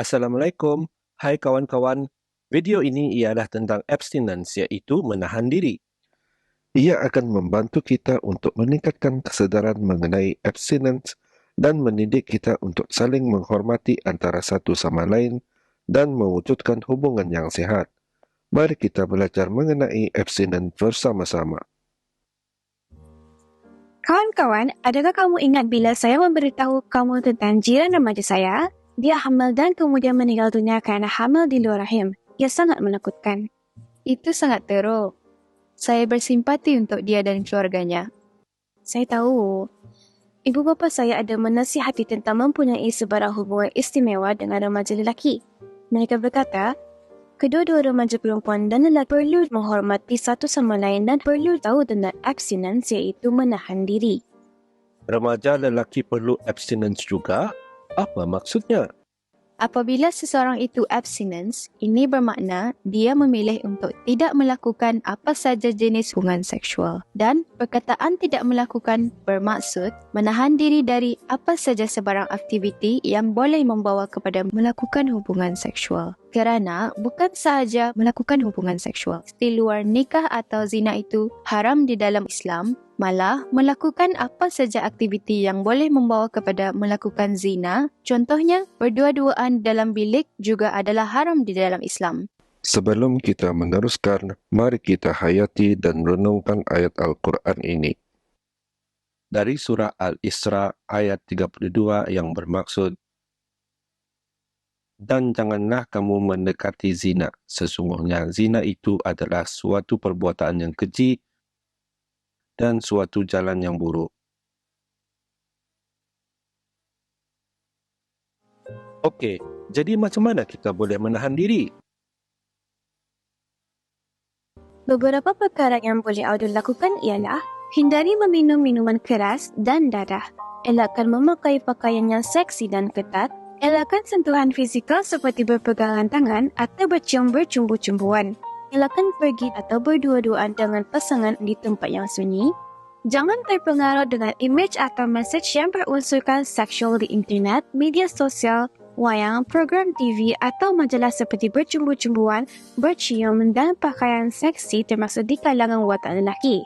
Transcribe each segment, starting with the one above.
Assalamualaikum. Hai kawan-kawan. Video ini ialah tentang abstinence, iaitu menahan diri. Ia akan membantu kita untuk meningkatkan kesedaran mengenai abstinence dan mendidik kita untuk saling menghormati antara satu sama lain dan mewujudkan hubungan yang sihat. Mari kita belajar mengenai abstinence bersama-sama. Kawan-kawan, adakah kamu ingat bila saya memberitahu kamu tentang jiran remaja saya? Dia hamil dan kemudian meninggal dunia kerana hamil di luar rahim. Ia sangat menakutkan. Itu sangat teruk. Saya bersimpati untuk dia dan keluarganya. Saya tahu. Ibu bapa saya ada menasihati tentang mempunyai sebarang hubungan istimewa dengan remaja lelaki. Mereka berkata, kedua-dua remaja perempuan dan lelaki perlu menghormati satu sama lain dan perlu tahu tentang abstinence, iaitu menahan diri. Remaja lelaki perlu abstinence juga? Apa maksudnya? Apabila seseorang itu abstinence, ini bermakna dia memilih untuk tidak melakukan apa saja jenis hubungan seksual. Dan perkataan tidak melakukan bermaksud menahan diri dari apa saja sebarang aktiviti yang boleh membawa kepada melakukan hubungan seksual. Kerana bukan sahaja melakukan hubungan seksual di luar nikah atau zina itu haram di dalam Islam, malah melakukan apa saja aktiviti yang boleh membawa kepada melakukan zina, contohnya berdua-duaan dalam bilik juga adalah haram di dalam Islam. Sebelum kita meneruskan, mari kita hayati dan renungkan ayat Al-Quran ini. Dari surah Al-Isra ayat 32 yang bermaksud, dan janganlah kamu mendekati zina. Sesungguhnya zina itu adalah suatu perbuatan yang keji dan suatu jalan yang buruk. Okey, jadi macam mana kita boleh menahan diri? Beberapa perkara yang boleh Audul lakukan ialah hindari meminum minuman keras dan dadah, elakkan memakai pakaian yang seksi dan ketat, elakkan sentuhan fizikal seperti berpegangan tangan atau bercium bercumbu-cumbuan, elakkan pergi atau berdua-duaan dengan pasangan di tempat yang sunyi, jangan terpengaruh dengan imej atau mesej yang berunsurkan seksual di internet, media sosial, wayang, program TV atau majalah seperti bercumbu-cumbuan, bercium dan pakaian seksi termasuk di kalangan watak lelaki.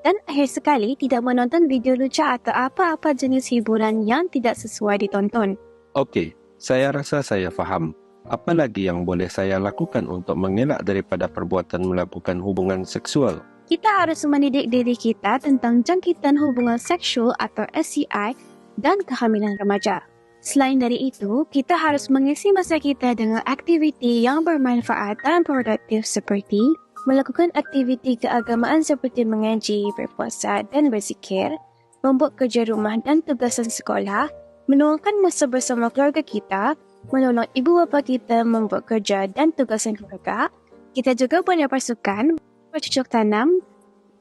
Dan akhir sekali, tidak menonton video lucah atau apa-apa jenis hiburan yang tidak sesuai ditonton. Okey, saya rasa saya faham. Apa lagi yang boleh saya lakukan untuk mengelak daripada perbuatan melakukan hubungan seksual? Kita harus mendidik diri kita tentang jangkitan hubungan seksual atau STI dan kehamilan remaja. Selain dari itu, kita harus mengisi masa kita dengan aktiviti yang bermanfaat dan produktif seperti melakukan aktiviti keagamaan seperti mengaji, berpuasa dan berzikir, membuat kerja rumah dan tugasan sekolah, meluangkan masa bersama keluarga kita, menolong ibu bapa kita membuat kerja dan tugasan keluarga. Kita juga boleh bersukan, bercocok tanam,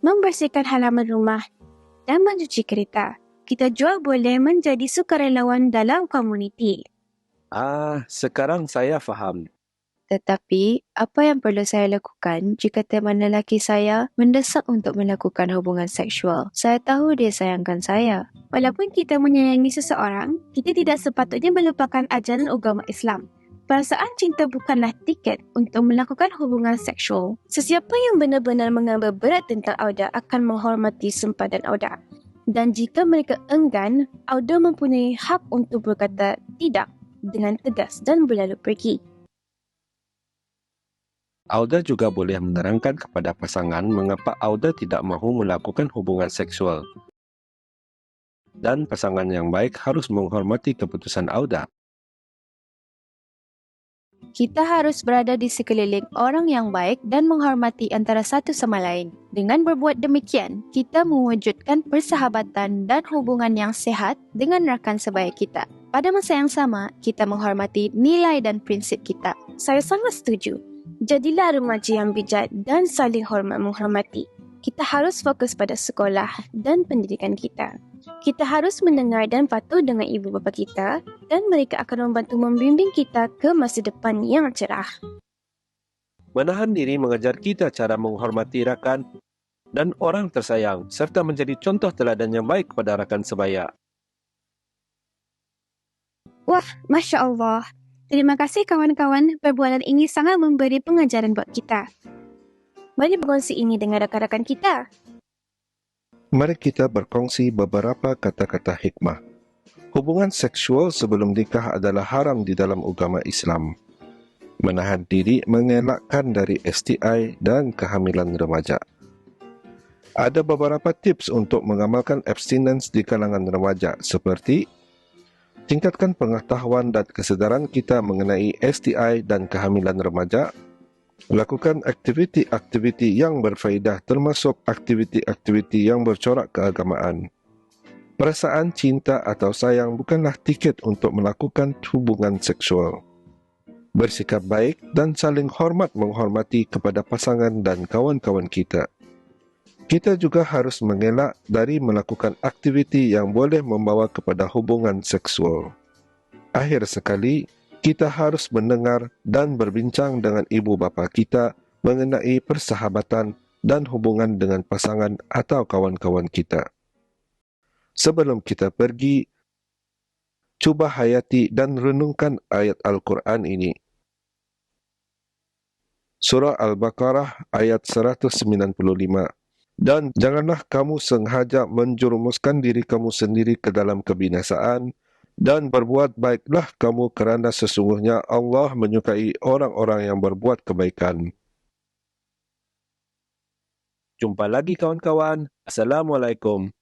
membersihkan halaman rumah dan mencuci kereta. Kita juga boleh menjadi sukarelawan dalam komuniti. Sekarang saya faham. Tetapi, apa yang perlu saya lakukan jika teman lelaki saya mendesak untuk melakukan hubungan seksual? Saya tahu dia sayangkan saya. Walaupun kita menyayangi seseorang, kita tidak sepatutnya melupakan ajaran agama Islam. Perasaan cinta bukanlah tiket untuk melakukan hubungan seksual. Sesiapa yang benar-benar mengambil berat tentang Auda akan menghormati sempadan Auda. Dan jika mereka enggan, Auda mempunyai hak untuk berkata tidak dengan tegas dan berlalu pergi. Auda juga boleh menerangkan kepada pasangan mengapa Auda tidak mahu melakukan hubungan seksual. Dan pasangan yang baik harus menghormati keputusan Auda. Kita harus berada di sekeliling orang yang baik dan menghormati antara satu sama lain. Dengan berbuat demikian, kita mewujudkan persahabatan dan hubungan yang sehat dengan rakan sebaya kita. Pada masa yang sama, kita menghormati nilai dan prinsip kita. Saya sangat setuju. Jadilah remaja yang bijak dan saling hormat menghormati. Kita harus fokus pada sekolah dan pendidikan kita. Kita harus mendengar dan patuh dengan ibu bapa kita dan mereka akan membantu membimbing kita ke masa depan yang cerah. Menahan diri mengajar kita cara menghormati rakan dan orang tersayang serta menjadi contoh teladan yang baik kepada rakan sebaya. Wah, Masya Allah. Terima kasih kawan-kawan, perbualan ini sangat memberi pengajaran buat kita. Mari berkongsi ini dengan rakan-rakan kita. Mari kita berkongsi beberapa kata-kata hikmah. Hubungan seksual sebelum nikah adalah haram di dalam agama Islam. Menahan diri mengelakkan dari STI dan kehamilan remaja. Ada beberapa tips untuk mengamalkan abstinence di kalangan remaja seperti tingkatkan pengetahuan dan kesedaran kita mengenai STI dan kehamilan remaja. Lakukan aktiviti-aktiviti yang berfaedah termasuk aktiviti-aktiviti yang bercorak keagamaan. Perasaan cinta atau sayang bukanlah tiket untuk melakukan hubungan seksual. Bersikap baik dan saling hormat menghormati kepada pasangan dan kawan-kawan kita. Kita juga harus mengelak dari melakukan aktiviti yang boleh membawa kepada hubungan seksual. Akhir sekali, kita harus mendengar dan berbincang dengan ibu bapa kita mengenai persahabatan dan hubungan dengan pasangan atau kawan-kawan kita. Sebelum kita pergi, cuba hayati dan renungkan ayat Al-Quran ini. Surah Al-Baqarah ayat 195. Dan janganlah kamu sengaja menjerumuskan diri kamu sendiri ke dalam kebinasaan, dan berbuat baiklah kamu kerana sesungguhnya Allah menyukai orang-orang yang berbuat kebaikan. Jumpa lagi kawan-kawan. Assalamualaikum.